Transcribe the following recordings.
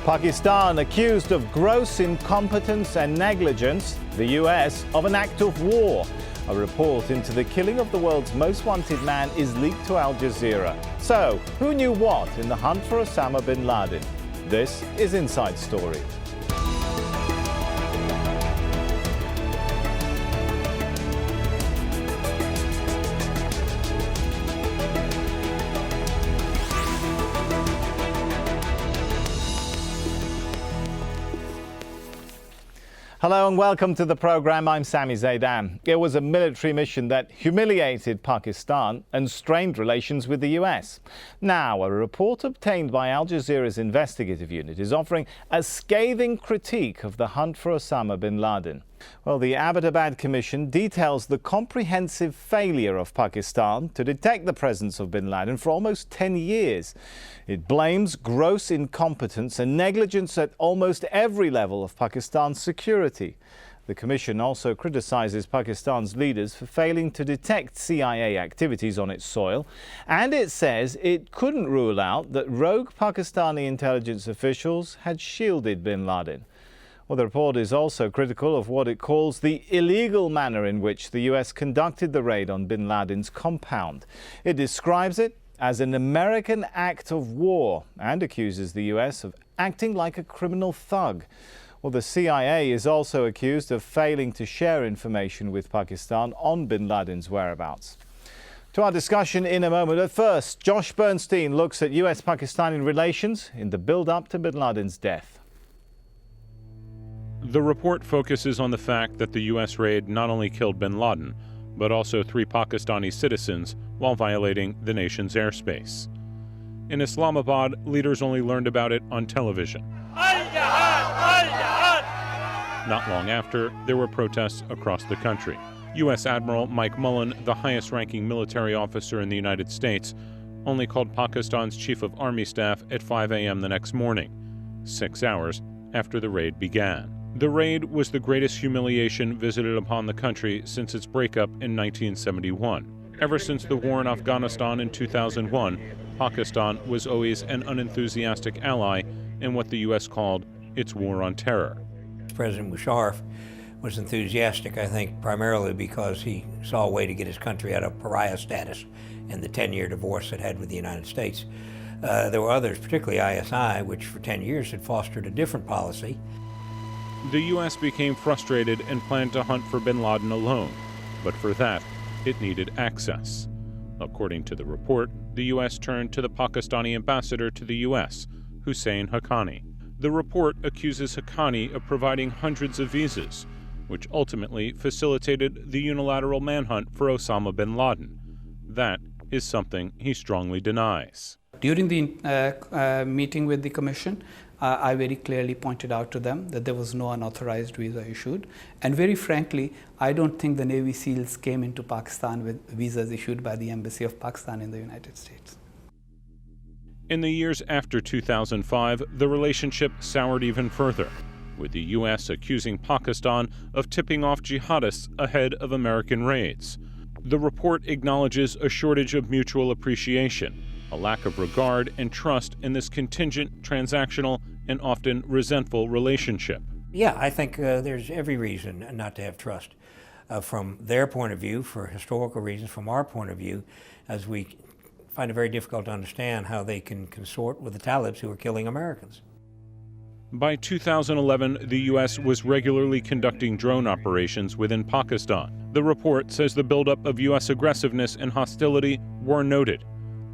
Pakistan accused of gross incompetence and negligence, the US of an act of war. A report into the killing of the world's most wanted man is leaked to Al Jazeera. So, who knew what in the hunt for Osama Bin Laden? This is Inside Story. Hello and welcome to the program. I'm Sami Zaidan. It was a military mission that humiliated Pakistan and strained relations with the US. Now, a report obtained by Al Jazeera's investigative unit is offering a scathing critique of the hunt for Osama Bin Laden. Well, the Abbottabad Commission details the comprehensive failure of Pakistan to detect the presence of Bin Laden for almost 10 years. It blames gross incompetence and negligence at almost every level of Pakistan's security. The Commission also criticizes Pakistan's leaders for failing to detect CIA activities on its soil, and it says it couldn't rule out that rogue Pakistani intelligence officials had shielded Bin Laden. Well, the report is also critical of what it calls the illegal manner in which the US conducted the raid on Bin Laden's compound. It describes it as an American act of war and accuses the US of acting like a criminal thug. Well, the CIA is also accused of failing to share information with Pakistan on Bin Laden's whereabouts. To our discussion in a moment. At first, Josh Bernstein looks at US-Pakistani relations in the build-up to Bin Laden's death. The report focuses on the fact that the U.S. raid not only killed bin Laden, but also 3 Pakistani citizens while violating the nation's airspace. In Islamabad, leaders only learned about it on television. Not long after, there were protests across the country. U.S. Admiral Mike Mullen, the highest-ranking military officer in the United States, only called Pakistan's Chief of Army Staff at 5 a.m. the next morning, 6 hours after the raid began. The raid was the greatest humiliation visited upon the country since its breakup in 1971. Ever since the war in Afghanistan in 2001, Pakistan was always an unenthusiastic ally in what the U.S. called its war on terror. President Musharraf was enthusiastic, I think, primarily because he saw a way to get his country out of pariah status and the 10-year divorce it had with the United States. There were others, particularly ISI, which for 10 years had fostered a different policy. The U.S. became frustrated and planned to hunt for bin Laden alone, but for that, it needed access. According to the report, the U.S. turned to the Pakistani ambassador to the U.S., Hussein Haqqani. The report accuses Haqqani of providing hundreds of visas, which ultimately facilitated the unilateral manhunt for Osama bin Laden. That is something he strongly denies. During the meeting with the Commission, I very clearly pointed out to them that there was no unauthorized visa issued. And very frankly, I don't think the Navy SEALs came into Pakistan with visas issued by the Embassy of Pakistan in the United States. In the years after 2005, the relationship soured even further, with the U.S. accusing Pakistan of tipping off jihadists ahead of American raids. The report acknowledges a shortage of mutual appreciation, a lack of regard and trust in this contingent, transactional, and often resentful relationship. Yeah, I think there's every reason not to have trust. From their point of view, for historical reasons, from our point of view, as we find it very difficult to understand how they can consort with the Talibs who are killing Americans. By 2011, the U.S. was regularly conducting drone operations within Pakistan. The report says the buildup of U.S. aggressiveness and hostility were noted,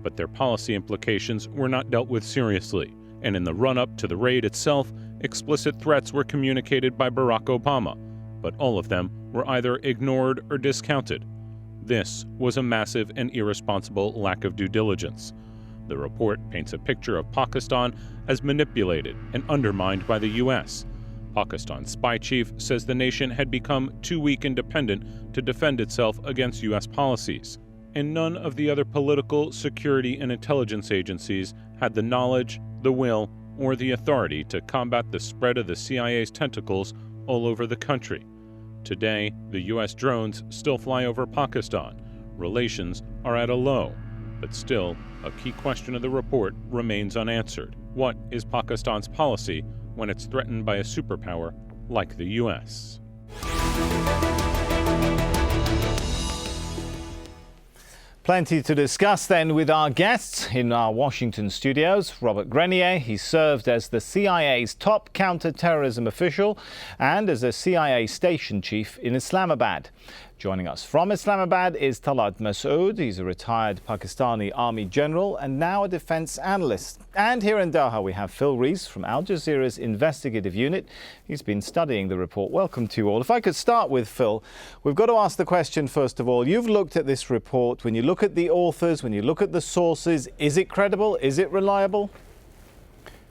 but their policy implications were not dealt with seriously. And in the run-up to the raid itself, explicit threats were communicated by Barack Obama, but all of them were either ignored or discounted. This was a massive and irresponsible lack of due diligence. The report paints a picture of Pakistan as manipulated and undermined by the U.S. Pakistan's spy chief says the nation had become too weak and dependent to defend itself against U.S. policies. And none of the other political, security, and intelligence agencies had the knowledge, the will, or the authority to combat the spread of the CIA's tentacles all over the country. Today, the U.S. drones still fly over Pakistan. Relations are at a low, but still, a key question of the report remains unanswered. What is Pakistan's policy when it's threatened by a superpower like the U.S.? Plenty to discuss then with our guests in our Washington studios. Robert Grenier, he served as the CIA's top counter-terrorism official and as a CIA station chief in Islamabad. Joining us from Islamabad is Talat Masood. He's a retired Pakistani army general and now a defense analyst. And here in Doha we have Phil Rees from Al Jazeera's investigative unit. He's been studying the report. Welcome to you all. If I could start with Phil, we've got to ask the question first of all. You've looked at this report. When you look at the authors, when you look at the sources, is it credible? Is it reliable?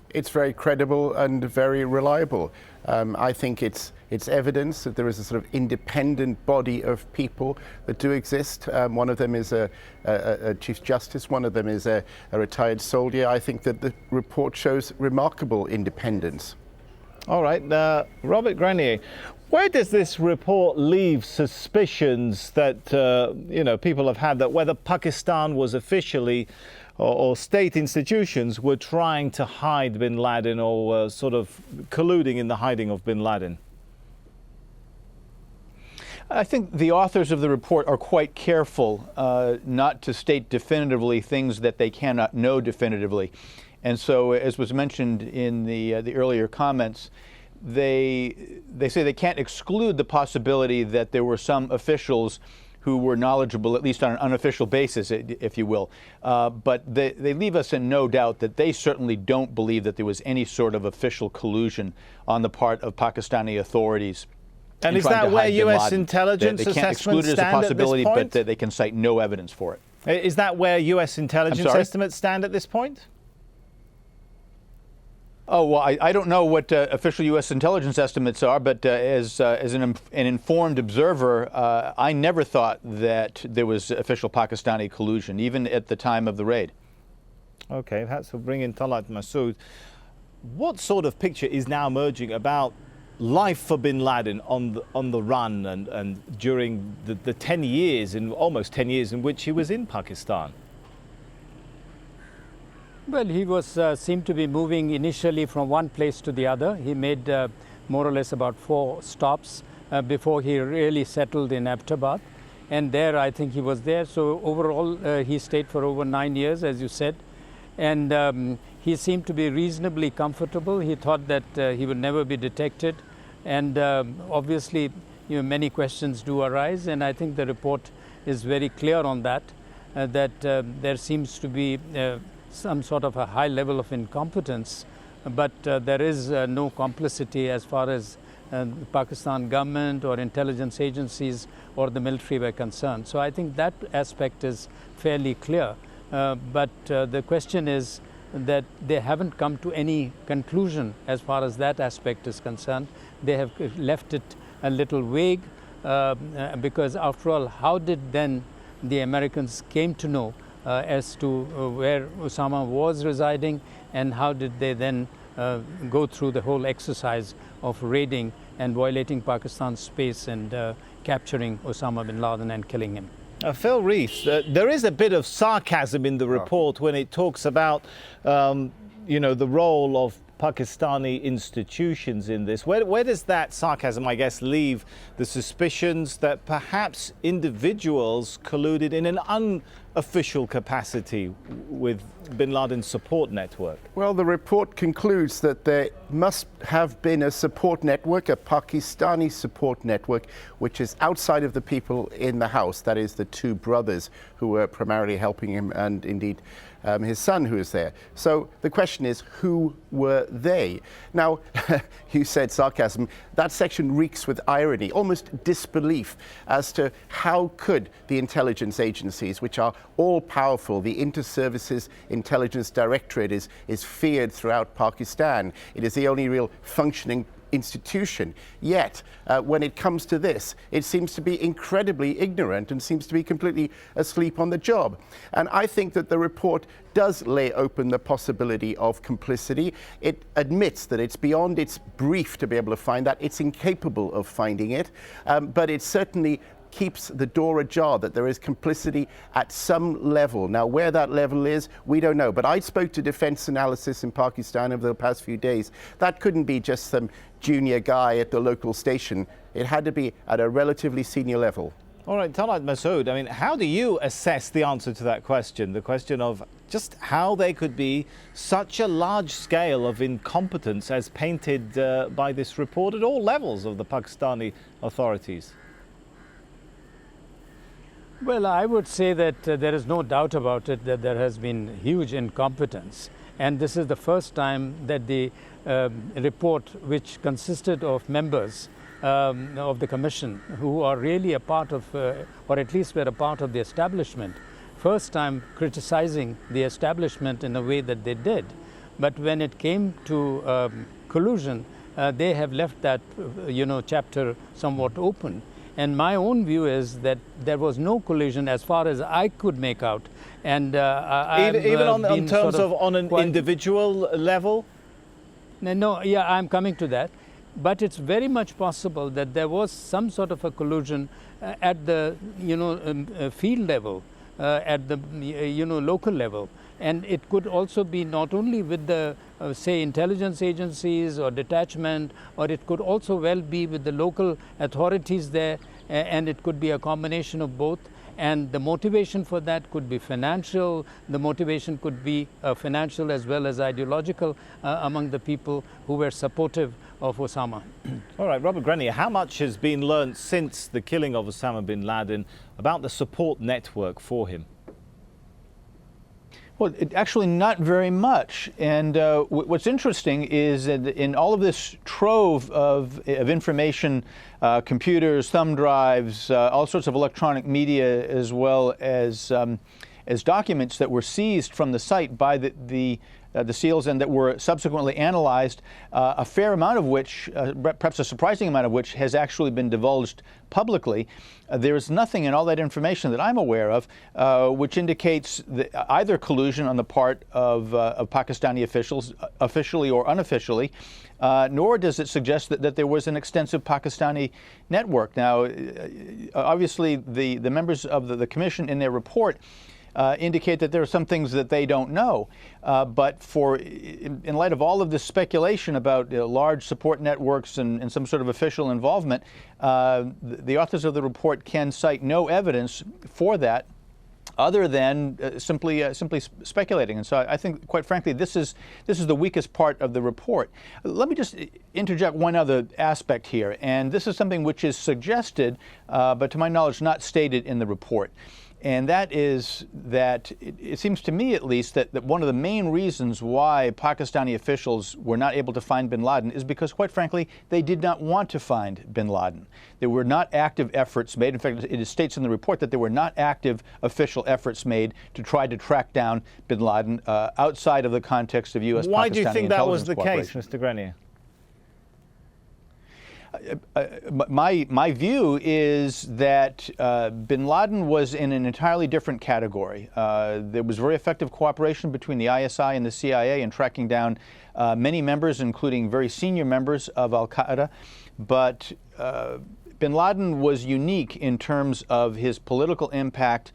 It's very credible and very reliable. I think it's evidence that there is a sort of independent body of people that do exist. One of them is a Chief Justice, one of them is a retired soldier. I think that the report shows remarkable independence. All right, Robert Grenier, where does this report leave suspicions that people have had that whether Pakistan was officially or state institutions were trying to hide bin Laden or sort of colluding in the hiding of bin Laden? I think the authors of the report are quite careful not to state definitively things that they cannot know definitively. And so, as was mentioned in the earlier comments, they say they can't exclude the possibility that there were some officials who were knowledgeable, at least on an unofficial basis, if you will. But they leave us in no doubt that they certainly don't believe that there was any sort of official collusion on the part of Pakistani authorities. And is that where U.S. intelligence assessments stand at this point? They can't exclude it as a possibility, but they can cite no evidence for it. Is that where U.S. intelligence estimates stand at this point? Oh, well, I don't know what official U.S. intelligence estimates are, but as an informed observer, I never thought that there was official Pakistani collusion, even at the time of the raid. Okay, that's for bringing Talat Masood. What sort of picture is now emerging about life for bin Laden on the run and during the 10 years, almost 10 years in which he was in Pakistan? Well, he was seemed to be moving initially from one place to the other. He made more or less about 4 stops before he really settled in Abbottabad. And there, I think he was there. So overall, he stayed for over 9 years, as you said. And he seemed to be reasonably comfortable. He thought that he would never be detected. And obviously, many questions do arise. And I think the report is very clear on that, that there seems to be some sort of a high level of incompetence, but there is no complicity as far as the Pakistan government or intelligence agencies or the military were concerned. So I think that aspect is fairly clear. But the question is that they haven't come to any conclusion as far as that aspect is concerned. They have left it a little vague because after all, how did then the Americans came to know as to where Osama was residing, and how did they then go through the whole exercise of raiding and violating Pakistan's space and capturing Osama Bin Laden and killing him. Phil Rees, there is a bit of sarcasm in the report when it talks about, the role of Pakistani institutions in this. Where does that sarcasm, I guess, leave the suspicions that perhaps individuals colluded in an unofficial capacity with bin Laden's support network? Well, the report concludes that there must have been a support network, a Pakistani support network, which is outside of the people in the house. That is the 2 brothers who were primarily helping him, and indeed his son who is there. So the question is, who were they? Now, you said sarcasm. That section reeks with irony, almost disbelief as to how could the intelligence agencies, which are all powerful, the Inter-Services Intelligence Directorate is feared throughout Pakistan. It is the only real functioning institution. Yet, when it comes to this, it seems to be incredibly ignorant and seems to be completely asleep on the job. And I think that the report does lay open the possibility of complicity. It admits that it's beyond its brief to be able to find that. It's incapable of finding it, but it certainly keeps the door ajar that there is complicity at some level. Now, where that level is, we don't know. But I spoke to defense analysis in Pakistan over the past few days. That couldn't be just some junior guy at the local station. It had to be at a relatively senior level. All right, Talat Masood, I mean, how do you assess the answer to that question? The question of just how there could be such a large scale of incompetence as painted by this report at all levels of the Pakistani authorities? Well, I would say that there is no doubt about it that there has been huge incompetence. And this is the first time that the report, which consisted of members of the commission who are really a part of, or at least were a part of the establishment, first time criticizing the establishment in a way that they did. But when it came to collusion, they have left that, chapter somewhat open. And my own view is that there was no collusion as far as I could make out. And even on terms of on an individual level? No, yeah, I'm coming to that. But it's very much possible that there was some sort of a collusion at the field level, at the local level, and it could also be not only with the say intelligence agencies or detachment, or it could also well be with the local authorities there, and it could be a combination of both. And the motivation for that could be financial. The motivation could be financial as well as ideological among the people who were supportive of Osama. All right, Robert Grenier, how much has been learnt since the killing of Osama Bin Laden about the support network for him? Well, actually not very much. And what's interesting is that in all of this trove of information, computers, thumb drives, all sorts of electronic media, as well as documents that were seized from the site by the SEALs and that were subsequently analyzed, a fair amount of which, perhaps a surprising amount of which, has actually been divulged publicly. There is nothing in all that information that I'm aware of which indicates either collusion on the part of Pakistani officials, officially or unofficially, nor does it suggest that there was an extensive Pakistani network. Now, obviously, the members of the commission in their report indicate that there are some things that they don't know. But in light of all of this speculation about large support networks and some sort of official involvement, the authors of the report can cite no evidence for that other than simply speculating. And so I think, quite frankly, this is the weakest part of the report. Let me just interject one other aspect here, and this is something which is suggested, but to my knowledge not stated in the report. And that is that it seems to me, at least, that one of the main reasons why Pakistani officials were not able to find bin Laden is because, quite frankly, they did not want to find bin Laden. There were not active efforts made. In fact, it states in the report that there were not active official efforts made to try to track down bin Laden outside of the context of U.S. Why do you think that was the case, Mr. Grenier? My view is that bin Laden was in an entirely different category. There was very effective cooperation between the ISI and the CIA in tracking down many members, including very senior members of Al-Qaeda. But bin Laden was unique in terms of his political impact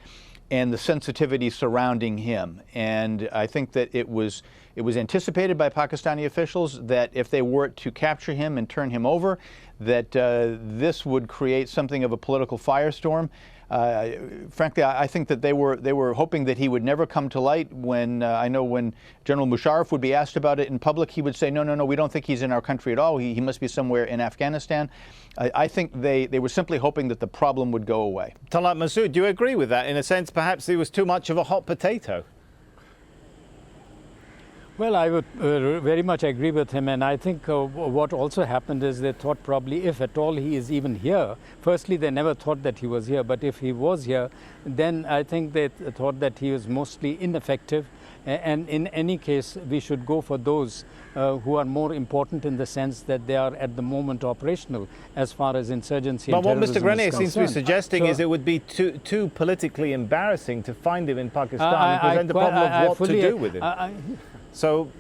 and the sensitivity surrounding him. And I think that it was anticipated by Pakistani officials that if they were to capture him and turn him over, that this would create something of a political firestorm. Frankly, I think that they were hoping that he would never come to light. When I know when General Musharraf would be asked about it in public, he would say, no, we don't think he's in our country at all. He must be somewhere in Afghanistan. I think they were simply hoping that the problem would go away. Talat Masood, do you agree with that? In a sense, perhaps he was too much of a hot potato. Well, I would very much agree with him, and I think what also happened is they thought probably, if at all he is even here, firstly they never thought that he was here, but if he was here, then I think they thought that he was mostly ineffective, and in any case we should go for those who are more important in the sense that they are at the moment operational as far as insurgency and terrorism is concerned. But what Mr. Grenier seems to be suggesting is it would be too politically embarrassing to find him in Pakistan and present the problem of what to do with him. So,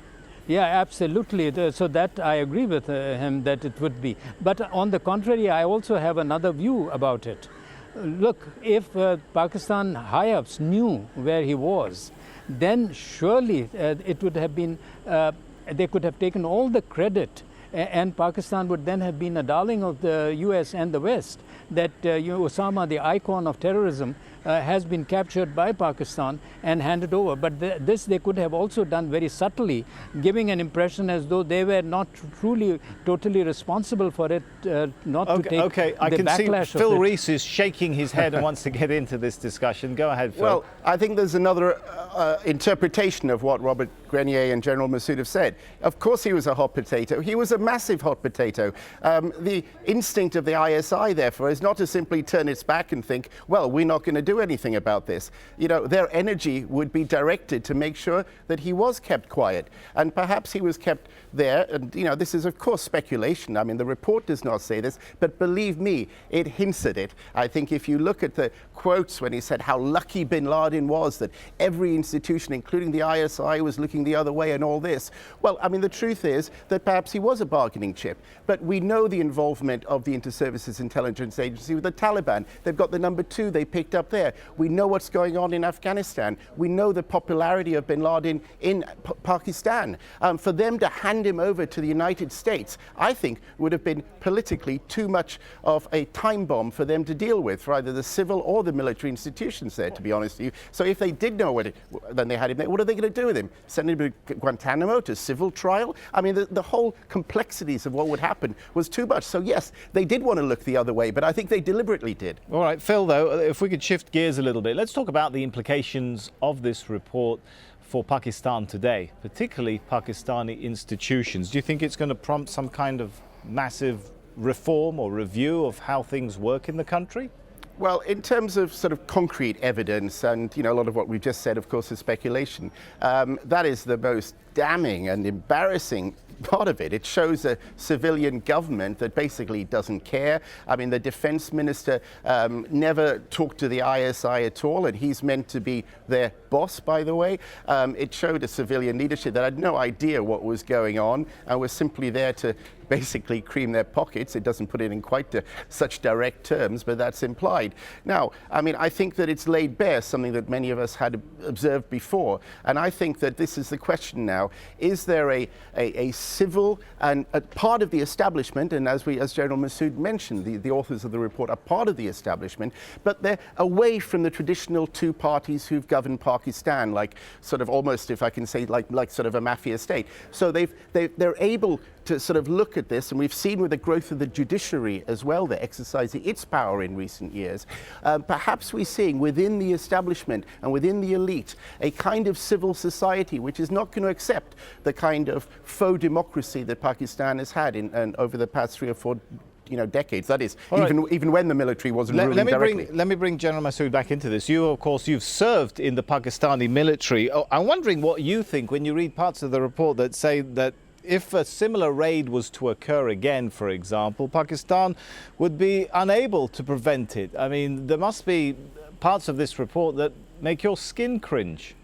yeah, absolutely. So that I agree with him that it would be. But on the contrary, I also have another view about it. look, if Pakistan high-ups knew where he was, then surely it would have been, they could have taken all the credit, and Pakistan would then have been a darling of the US and the West, that Osama, the icon of terrorism, has been captured by Pakistan and handed over. But this they could have also done very subtly, giving an impression as though they were not truly, totally responsible for it, not to take I the can see backlash of Phil it. Rees is shaking his head and wants to get into this discussion. Go ahead, Phil. Well, I think there's another interpretation of what Robert Grenier and General Massoud have said. Of course he was a hot potato. He was a massive hot potato. The instinct of the ISI, therefore, is not to simply turn its back and think, well, we're not going to do anything about this. You know, their energy would be directed to make sure that he was kept quiet. And perhaps he was kept there. And, you know, this is, of course, speculation. I mean, the report does not say this, but believe me, it hints at it. I think if you look at the quotes when he said how lucky Bin Laden was that every institution, including the ISI, was looking the other way and all this. Well, I mean, the truth is that perhaps he was a bargaining chip, but we know the involvement of the Inter-Services Intelligence Agency with the Taliban. They've got the number 2 they picked up there. We know what's going on in Afghanistan. We know the popularity of Bin Laden in Pakistan. For them to hand him over to the United States, I think would have been politically too much of a time bomb for them to deal with, for either the civil or the military institutions there, to be honest with you. So if they did know then they had him there, what are they going to do with him? Send him to Guantanamo, to civil trial? I mean, the whole complexities of what would happen was too much. So yes, they did want to look the other way, but I think they deliberately did. All right, Phil, though, if we could shift gears a little bit, let's talk about the implications of this report for Pakistan today, particularly Pakistani institutions. Do you think it's going to prompt some kind of massive reform or review of how things work in the country? Well, in terms of sort of concrete evidence, and you know, a lot of what we've just said, of course, is speculation. That is the most damning and embarrassing part of it. It shows a civilian government that basically doesn't care. I mean, the defense minister never talked to the ISI at all, and he's meant to be their boss, by the way. It showed a civilian leadership that had no idea what was going on and was simply there to basically cream their pockets. It doesn't put it in quite such direct terms, but that's implied. Now, I mean, I think that it's laid bare something that many of us had observed before, and I think that this is the question now. Is there a civil and a part of the establishment, and as General Massoud mentioned, the authors of the report are part of the establishment, but they're away from the traditional two parties who've governed Pakistan, like sort of almost, if I can say, like sort of a mafia state. So they're able to sort of look at this, and we've seen with the growth of the judiciary as well, they're exercising its power in recent years. Perhaps we're seeing within the establishment and within the elite a kind of civil society which is not going to accept the kind of faux democracy that Pakistan has had over the past 3 or 4 decades. That is, even when the military wasn't ruling directly. Let me bring General Massoud back into this. You, of course, you've served in the Pakistani military. I'm wondering what you think when you read parts of the report that say that if a similar raid was to occur again, for example, Pakistan would be unable to prevent it. I mean, there must be parts of this report that make your skin cringe.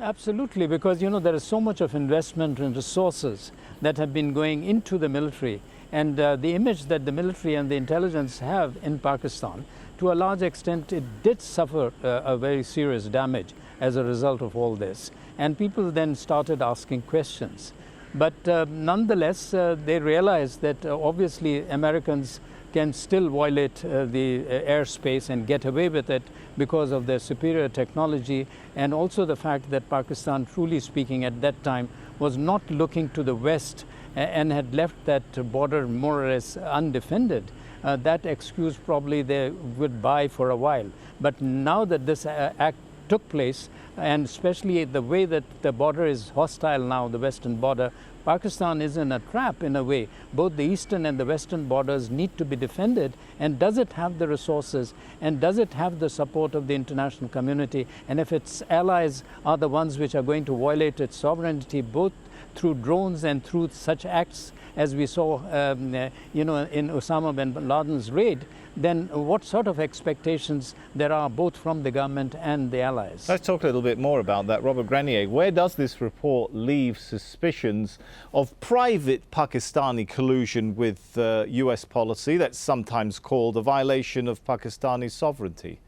Absolutely, because there is so much of investment and resources that have been going into the military, and the image that the military and the intelligence have in Pakistan, to a large extent, it did suffer a very serious damage as a result of all this. And people then started asking questions. But nonetheless, they realized that obviously Americans can still violate the airspace and get away with it because of their superior technology, and also the fact that Pakistan, truly speaking, at that time was not looking to the West and had left that border more or less undefended. That excuse probably they would buy for a while. But now that this act took place, and especially the way that the border is hostile now, the western border, Pakistan is in a trap in a way. Both the eastern and the western borders need to be defended. And does it have the resources? And does it have the support of the international community? And if its allies are the ones which are going to violate its sovereignty, both through drones and through such acts as we saw, in Osama bin Laden's raid, then what sort of expectations there are both from the government and the allies? Let's talk a little bit more about that. Robert Grenier, where does this report leave suspicions of private Pakistani collusion with US policy that's sometimes called a violation of Pakistani sovereignty?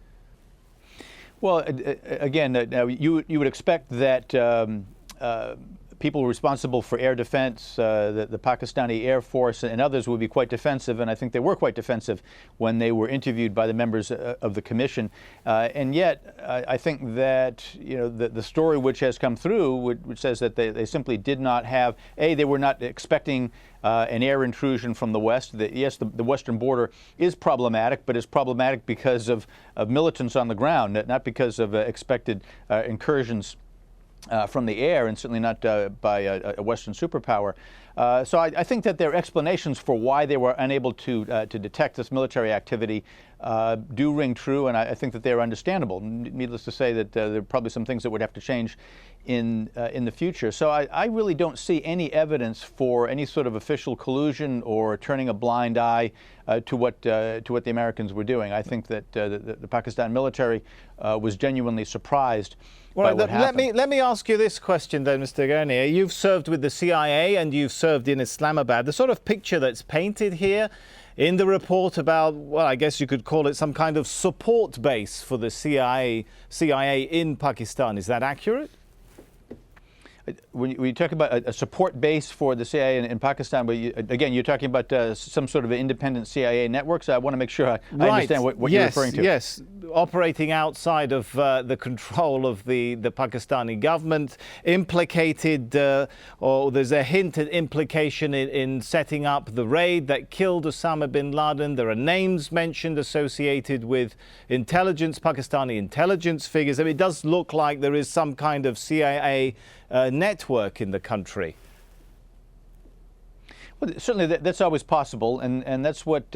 Well, again, you would expect that people responsible for air defense, the Pakistani Air Force and others would be quite defensive, and I think they were quite defensive when they were interviewed by the members of the commission. And yet, I think that the story which has come through, which says that they simply did not have, they were not expecting an air intrusion from the West. Yes, the western border is problematic, but it's problematic because of militants on the ground, not because of expected incursions from the air, and certainly not by a Western superpower. So I think that their explanations for why they were unable to detect this military activity do ring true, and I think that they're understandable. Needless to say that there are probably some things that would have to change in the future. So I really don't see any evidence for any sort of official collusion or turning a blind eye to what the Americans were doing. I think that the Pakistan military was genuinely surprised. Well, let me ask you this question then, Mr. Grenier. You've served with the CIA and you've served in Islamabad. The sort of picture that's painted here in the report about, well, I guess you could call it some kind of support base for the CIA in Pakistan, is that accurate? When you talk about a support base for the CIA in Pakistan, but again, you're talking about some sort of an independent CIA network, so I want to make sure I understand what you're referring to. Yes, operating outside of the control of the Pakistani government, implicated, or there's a hint at implication in setting up the raid that killed Osama Bin Laden. There are names mentioned associated with Pakistani intelligence figures. I mean, it does look like there is some kind of CIA network in the country. Well, certainly that's always possible, and that's what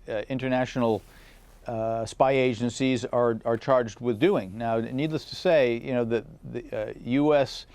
international spy agencies are charged with doing. Now, needless to say, the U.S.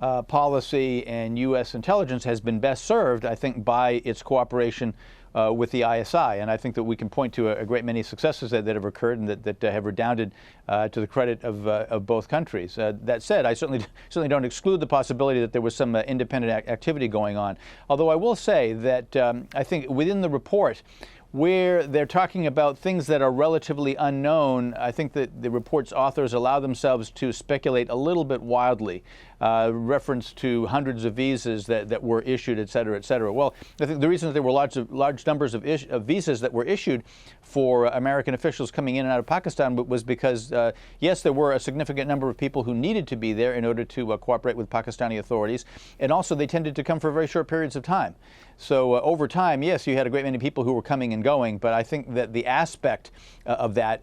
Policy and U.S. intelligence has been best served, I think, by its cooperation with the ISI, and I think that we can point to a great many successes that have occurred and that have redounded to the credit of both countries. That said, I certainly don't exclude the possibility that there was some independent activity going on. Although I will say that I think within the report, where they're talking about things that are relatively unknown, I think that the report's authors allow themselves to speculate a little bit wildly. Reference to hundreds of visas that were issued, et cetera, et cetera. Well, I think the reason that there were large numbers of visas that were issued for American officials coming in and out of Pakistan was because, yes, there were a significant number of people who needed to be there in order to cooperate with Pakistani authorities, and also they tended to come for very short periods of time. So over time, yes, you had a great many people who were coming and going, but I think that the aspect of that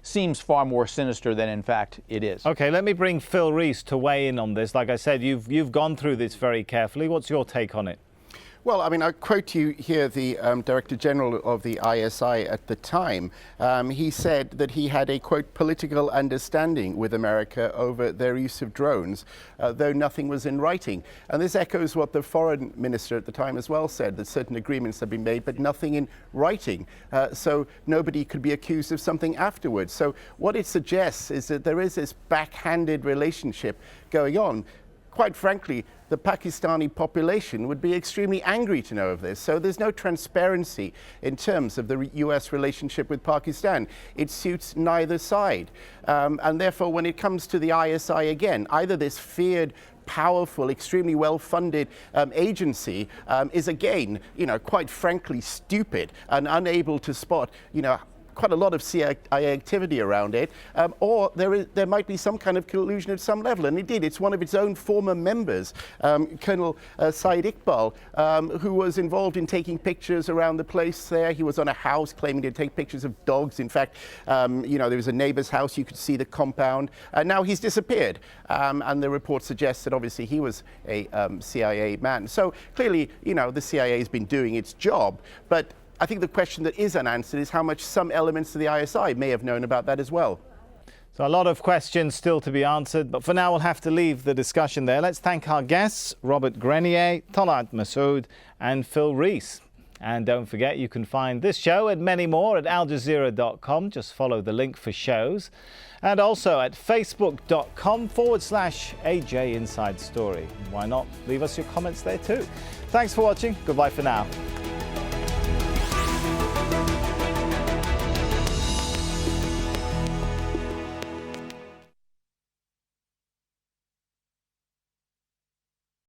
seems far more sinister than in fact it is. Okay, let me bring Phil Rees to weigh in on this. Like I said, you've gone through this very carefully. What's your take on it? Well, I mean, I quote you here the Director General of the ISI at the time. He said that he had a, quote, political understanding with America over their use of drones, though nothing was in writing. And this echoes what the foreign minister at the time as well said, that certain agreements had been made, but nothing in writing. So nobody could be accused of something afterwards. So what it suggests is that there is this backhanded relationship going on. Quite frankly, the Pakistani population would be extremely angry to know of this. So there's no transparency in terms of the US relationship with Pakistan. It suits neither side. And therefore, when it comes to the ISI again, either this feared, powerful, extremely well-funded agency is again, quite frankly, stupid and unable to spot, quite a lot of CIA activity around it, or there might be some kind of collusion at some level. And indeed, it's one of its own former members, Colonel Saeed Iqbal, who was involved in taking pictures around the place there. He was on a house claiming to take pictures of dogs. In fact, there was a neighbor's house. You could see the compound. Now he's disappeared. And the report suggests that obviously he was a CIA man. So clearly, the CIA has been doing its job. But I think the question that is unanswered is how much some elements of the ISI may have known about that as well. So a lot of questions still to be answered, but for now we'll have to leave the discussion there. Let's thank our guests, Robert Grenier, Talat Masood and Phil Rees. And don't forget, you can find this show and many more at aljazeera.com. Just follow the link for shows. And also at facebook.com/AJ Inside Story. Why not leave us your comments there too? Thanks for watching. Goodbye for now.